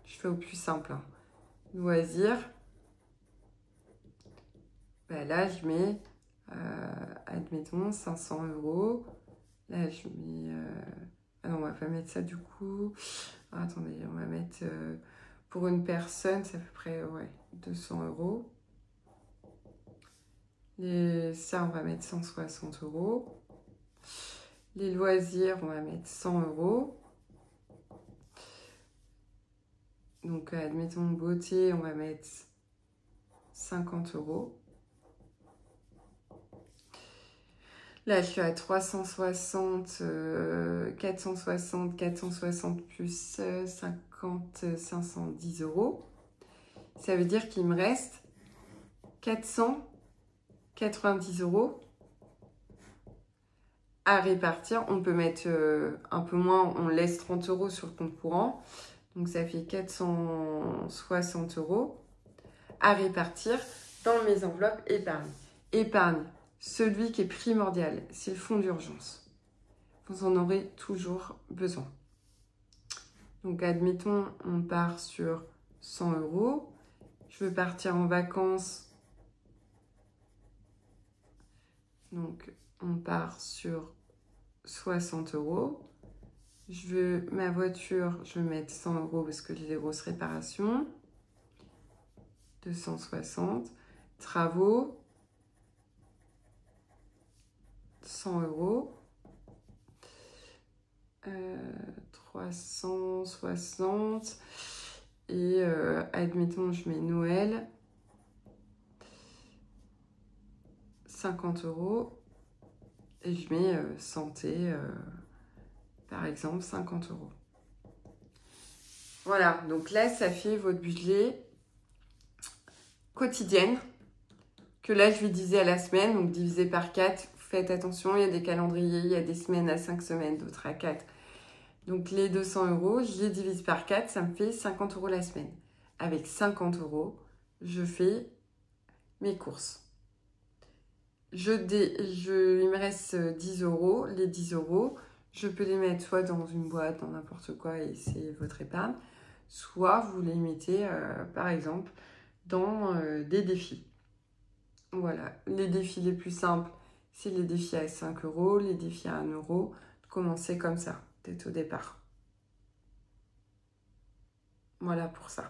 Speaker 1: Je fais au plus simple. Hein. Loisirs. Ben là, je mets, admettons, 500 €. Là, je mets... Ah non, on va pas mettre ça du coup. Ah, attendez, on va mettre... pour une personne, c'est à peu près 200 €. Ça, on va mettre 160 €. Les loisirs, on va mettre 100 €. Donc, admettons, beauté, on va mettre 50 €. Là, je suis à 360, 460 plus 50, 510 €. Ça veut dire qu'il me reste 490 € à répartir. On peut mettre un peu moins, on laisse 30 € sur le compte courant. Donc, ça fait 460 € à répartir dans mes enveloppes épargne. Épargne, celui qui est primordial, c'est le fonds d'urgence. Vous en aurez toujours besoin. Donc, admettons, on part sur 100 €. Je veux partir en vacances. Donc, on part sur 60 €. Je veux ma voiture, je vais mettre 100 € parce que j'ai des grosses réparations. 260. Travaux, 100 €. 360. Et admettons, je mets Noël. 50 € et je mets santé, par exemple, 50 €. Voilà, donc là, ça fait votre budget quotidienne que là, je lui disais à la semaine, donc divisé par 4. Faites attention, il y a des calendriers, il y a des semaines à 5 semaines, d'autres à 4. Donc les 200 €, je les divise par 4, ça me fait 50 € la semaine. Avec 50 €, je fais mes courses. Il me reste 10 euros. Les 10 euros, je peux les mettre soit dans une boîte, dans n'importe quoi, et c'est votre épargne, soit vous les mettez, par exemple, dans des défis. Voilà, les défis les plus simples, c'est les défis à 5 euros, les défis à 1 euro. Commencez comme ça, peut-être au départ. Voilà pour ça.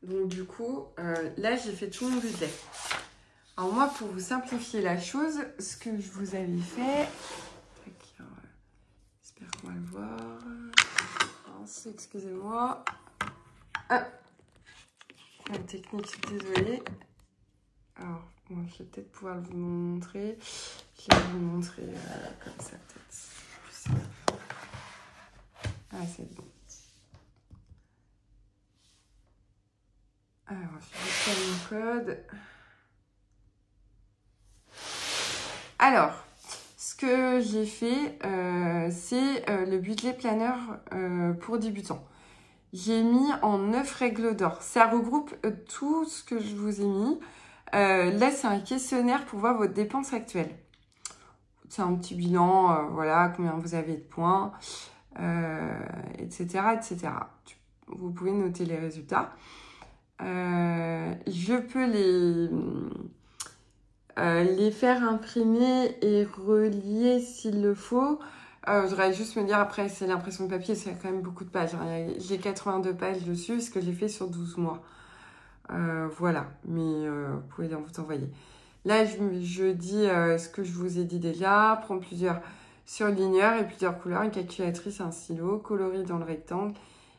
Speaker 1: Donc du coup, là, j'ai fait tout mon budget. Alors moi, pour vous simplifier la chose, ce que je vous avais fait... J'espère qu'on va le voir. Excusez-moi. Ah, la technique, désolée. Alors, bon, je vais peut-être pouvoir vous montrer. Je vais vous montrer comme ça, peut-être. Ah, c'est bon. Alors, je vais faire mon code. Alors, ce que j'ai fait, c'est le budget planner pour débutants. J'ai mis en 9 règles d'or. Ça regroupe tout ce que je vous ai mis. Là, c'est un questionnaire pour voir votre dépense actuelle. C'est un petit bilan, voilà, combien vous avez de points, etc., etc. Vous pouvez noter les résultats. Je peux les faire imprimer et relier s'il le faut. Je voudrais juste me dire, après, c'est l'impression de papier, c'est quand même beaucoup de pages. J'ai 82 pages dessus, ce que j'ai fait sur 12 mois. Voilà, mais vous pouvez vous envoyer. Là, je dis ce que je vous ai dit déjà, prendre plusieurs surligneurs et plusieurs couleurs, une calculatrice, un stylo, coloris dans le rectangle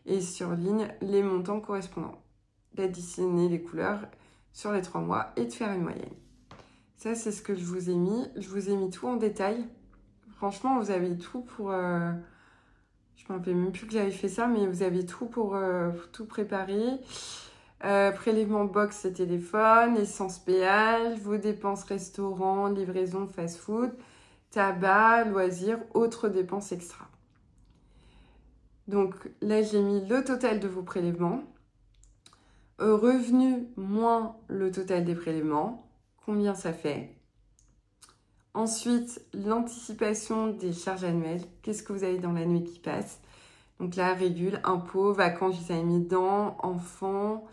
Speaker 1: et surligne les montants correspondants. D'additionner les couleurs sur les 3 mois et de faire une moyenne. Ça, c'est ce que je vous ai mis. Je vous ai mis tout en détail. Franchement, vous avez tout pour... je ne me rappelle même plus que j'avais fait ça, mais vous avez tout pour tout préparer. Prélèvement box et téléphone, essence péage, vos dépenses restaurant, livraison, fast-food, tabac, loisirs, autres dépenses extra. Donc là, j'ai mis le total de vos prélèvements. Revenu moins le total des prélèvements. Combien ça fait? Ensuite, l'anticipation des charges annuelles. Qu'est-ce que vous avez dans l'année qui passe? Donc là, régule, impôts, vacances, je vous avais mis dedans, enfants,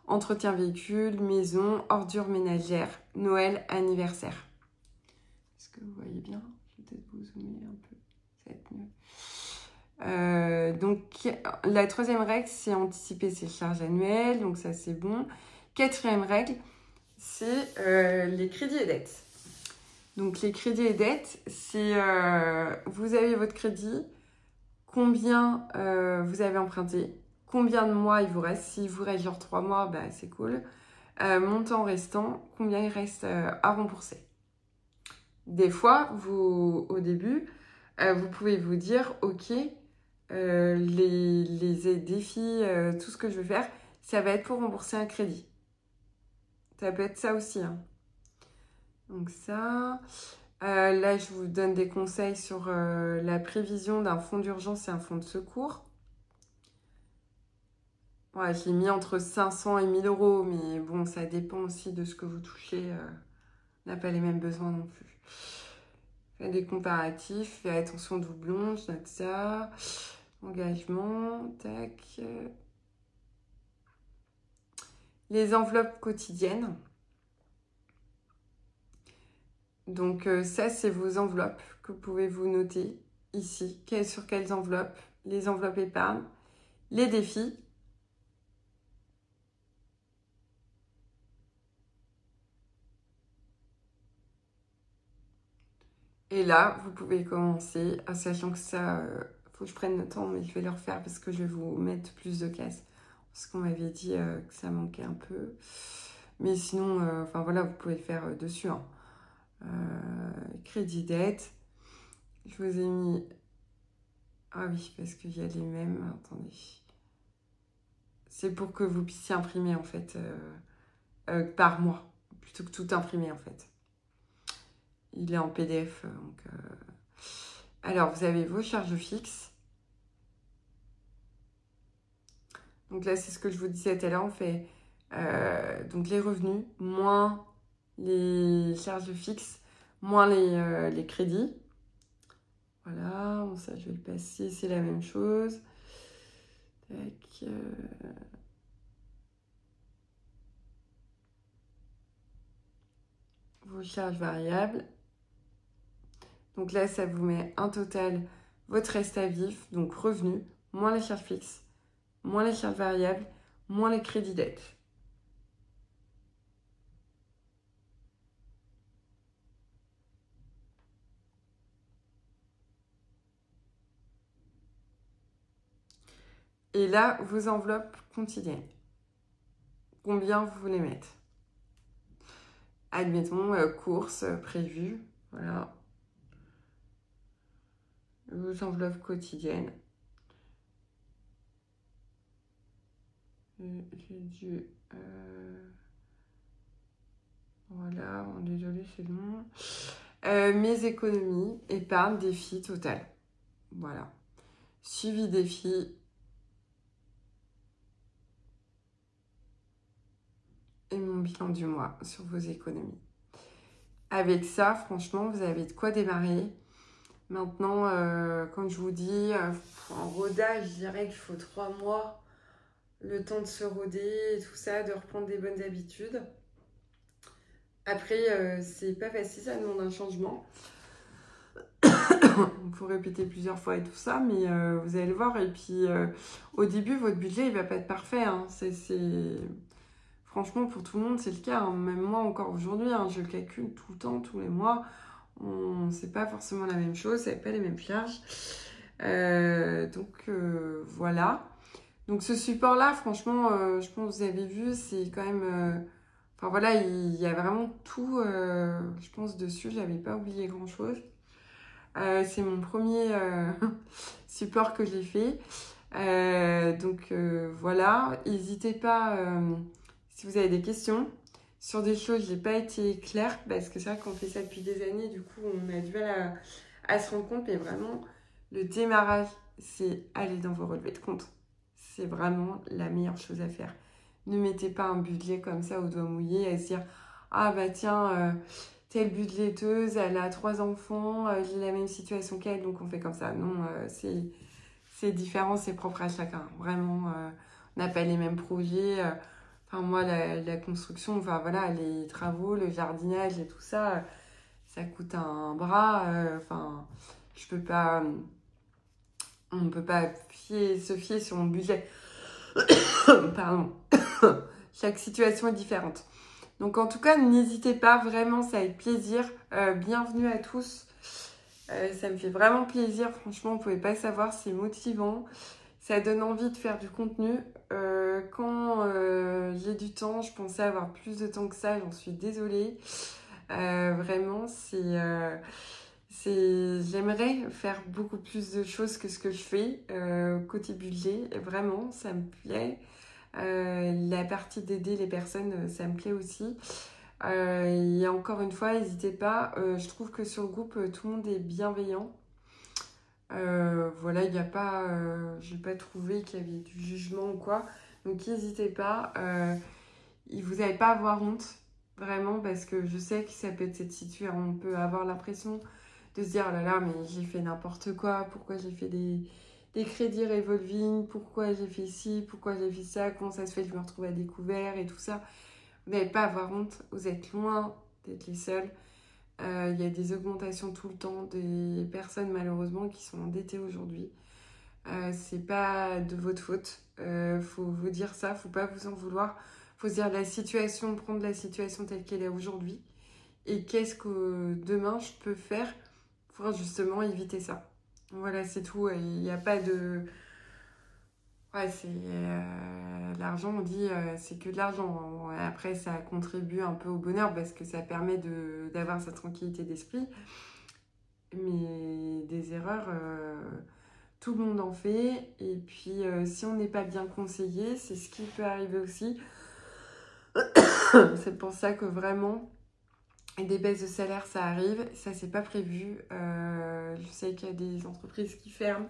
Speaker 1: entretien véhicule, maison, ordures ménagères, Noël, anniversaire. Est-ce que vous voyez bien? Je vais peut-être vous zoomer un peu, ça va être mieux. Donc, la troisième règle, c'est anticiper ses charges annuelles, donc ça c'est bon. Quatrième règle, c'est les crédits et dettes. Donc les crédits et dettes, c'est vous avez votre crédit, combien vous avez emprunté, combien de mois il vous reste. S'il vous reste genre 3 mois, bah, c'est cool. Montant restant, combien il reste à rembourser. Des fois, au début, vous pouvez vous dire, ok, les défis, tout ce que je veux faire, ça va être pour rembourser un crédit. Ça peut être ça aussi, hein. Donc ça, là je vous donne des conseils sur la prévision d'un fonds d'urgence et un fonds de secours. Ouais, j'ai mis entre 500 et 1000 euros, mais bon, ça dépend aussi de ce que vous touchez. On n'a pas les mêmes besoins non plus. Faites des comparatifs, faites attention aux doublons, je note ça. Engagement, tac. Les enveloppes quotidiennes. Donc ça, c'est vos enveloppes que vous pouvez vous noter ici. Sur quelles enveloppes? Les enveloppes épargne, les défis. Et là, vous pouvez commencer, sachant que ça, faut que je prenne le temps, mais je vais le refaire parce que je vais vous mettre plus de cases. Parce qu'on m'avait dit que ça manquait un peu. Mais sinon, enfin voilà, vous pouvez le faire dessus, hein. Crédit dette. Je vous ai mis... Ah oui, parce qu'il y a les mêmes. Attendez. C'est pour que vous puissiez imprimer, en fait, par mois. Plutôt que tout imprimer, en fait. Il est en PDF. Donc, alors, vous avez vos charges fixes. Donc là, c'est ce que je vous disais tout à l'heure. On fait Donc les revenus, moins les charges fixes, moins les crédits. Voilà, bon, ça je vais le passer, c'est la même chose. Tac, vos charges variables. Donc là, ça vous met un total, votre reste à vivre, donc revenus, moins les charges fixes, moins les charges variables, moins les crédits dettes. Et là, vos enveloppes quotidiennes. Combien vous voulez mettre? Admettons, courses prévues, voilà. Vos enveloppes quotidiennes. J'ai dû... Voilà, bon, désolé, c'est long. Mes économies, épargne, défi total. Voilà. Suivi défi. Et mon bilan du mois sur vos économies. Avec ça, franchement, vous avez de quoi démarrer. Maintenant, comme je vous dis, en rodage, je dirais qu'il faut 3 mois. Le temps de se roder et tout ça, de reprendre des bonnes habitudes. Après, c'est pas facile, ça demande un changement. Il faut répéter plusieurs fois et tout ça, mais vous allez le voir. Et puis, au début, votre budget, il va pas être parfait. Hein. Franchement, pour tout le monde, c'est le cas. Hein. Même moi, encore aujourd'hui, hein, je le calcule tout le temps, tous les mois. C'est pas forcément la même chose, c'est pas les mêmes charges. Donc, voilà. Donc, ce support-là, franchement, je pense que vous avez vu, c'est quand même... Enfin, voilà, il y a vraiment tout, je pense, dessus. J'avais pas oublié grand-chose. C'est mon premier support que j'ai fait. Donc voilà, n'hésitez pas si vous avez des questions sur des choses. J'ai pas été claire parce que c'est vrai qu'on fait ça depuis des années, du coup on a du mal à se rendre compte, mais vraiment le démarrage, c'est aller dans vos relevés de compte. C'est vraiment la meilleure chose à faire. Ne mettez pas un budget comme ça au doigt mouillé à se dire ah bah tiens telle budgéteuse, elle a 3 enfants, j'ai la même situation qu'elle, donc on fait comme ça. Non, c'est différent, c'est propre à chacun. Vraiment, on n'a pas les mêmes projets. Enfin, moi, la construction, enfin voilà, les travaux, le jardinage et tout ça, ça coûte un bras. Enfin, je peux pas... On ne peut pas se fier sur mon budget. Pardon. Chaque situation est différente. Donc en tout cas, n'hésitez pas, vraiment, ça avec plaisir. Bienvenue à tous. Ça me fait vraiment plaisir, franchement, vous ne pouvez pas savoir, c'est motivant. Ça donne envie de faire du contenu. Quand j'ai du temps, je pensais avoir plus de temps que ça, j'en suis désolée. Vraiment, j'aimerais faire beaucoup plus de choses que ce que je fais côté budget. Vraiment, ça me plaît. La partie d'aider les personnes, ça me plaît aussi. Et encore une fois, n'hésitez pas. Je trouve que sur le groupe, tout le monde est bienveillant. Voilà, il n'y a pas... j'ai pas trouvé qu'il y avait du jugement ou quoi. Donc, n'hésitez pas. Vous n'allez pas à avoir honte, vraiment, parce que je sais que ça peut être cette situation. On peut avoir l'impression de se dire, oh là là, mais j'ai fait n'importe quoi. Pourquoi j'ai fait des crédits revolving, pourquoi j'ai fait ci, pourquoi j'ai fait ça, comment ça se fait que je me retrouve à découvert et tout ça. Vous n'allez pas à avoir honte, vous êtes loin d'être les seuls. Il y a des augmentations tout le temps, des personnes malheureusement qui sont endettées aujourd'hui. C'est pas de votre faute, faut vous dire ça, faut pas vous en vouloir. Faut se dire la situation, prendre la situation telle qu'elle est aujourd'hui et qu'est-ce que demain je peux faire pour justement éviter ça. Voilà, c'est tout. Il n'y a pas de... Ouais, c'est... l'argent, on dit, c'est que de l'argent. Après, ça contribue un peu au bonheur parce que ça permet d'avoir sa tranquillité d'esprit. Mais des erreurs, tout le monde en fait. Et puis, si on n'est pas bien conseillé, c'est ce qui peut arriver aussi. C'est pour ça que vraiment... des baisses de salaire, ça arrive. Ça, c'est pas prévu. Je sais qu'il y a des entreprises qui ferment.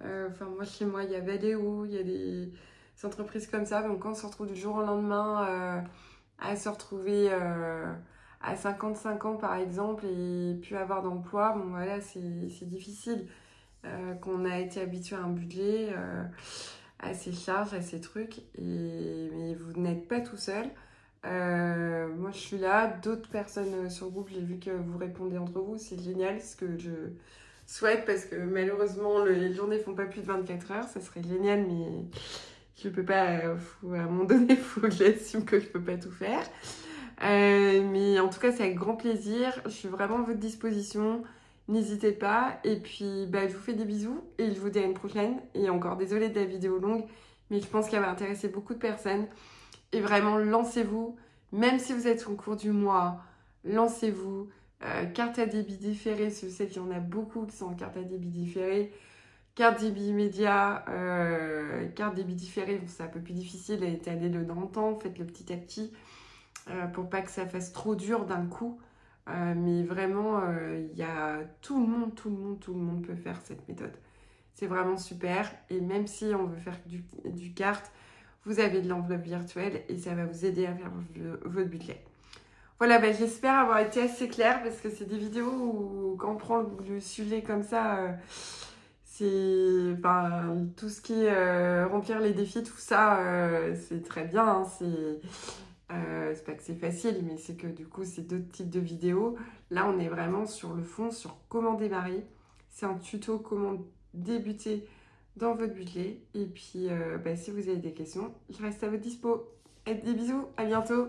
Speaker 1: Enfin, moi, chez moi, il y a Valeo, il y a des entreprises comme ça. Donc quand on se retrouve du jour au lendemain à se retrouver à 55 ans par exemple et plus avoir d'emploi, bon voilà, c'est difficile. Qu'on a été habitué à un budget, à ses charges, à ses trucs, mais vous n'êtes pas tout seul. Moi je suis là, d'autres personnes sur le groupe, j'ai vu que vous répondez entre vous, c'est génial, ce que je souhaite parce que malheureusement les journées font pas plus de 24 heures, ça serait génial, mais je peux pas, à un moment donné il faut que j'assume que je peux pas tout faire. Mais en tout cas c'est avec grand plaisir, je suis vraiment à votre disposition, n'hésitez pas, et puis je vous fais des bisous et je vous dis à une prochaine. Et encore désolée de la vidéo longue, mais je pense qu'elle va intéresser beaucoup de personnes. Et vraiment, lancez-vous, même si vous êtes au cours du mois, lancez-vous. Carte à débit différé, je sais qu'il y en a beaucoup qui sont en carte à débit différé. Carte débit immédiat, carte débit différé, bon, c'est un peu plus difficile à étaler le dans le temps, faites-le petit à petit pour pas que ça fasse trop dur d'un coup. Mais vraiment, il y a tout le monde peut faire cette méthode. C'est vraiment super. Et même si on veut faire du carte, vous avez de l'enveloppe virtuelle et ça va vous aider à faire votre budget. Voilà, j'espère avoir été assez claire parce que c'est des vidéos où quand on prend le sujet comme ça, c'est tout ce qui est remplir les défis, tout ça, c'est très bien. Hein, c'est pas que c'est facile, mais c'est que du coup, c'est d'autres types de vidéos. Là, on est vraiment sur le fond, sur comment démarrer. C'est un tuto comment débuter dans votre budget. Et puis, si vous avez des questions, je reste à votre dispo. Et des bisous, à bientôt.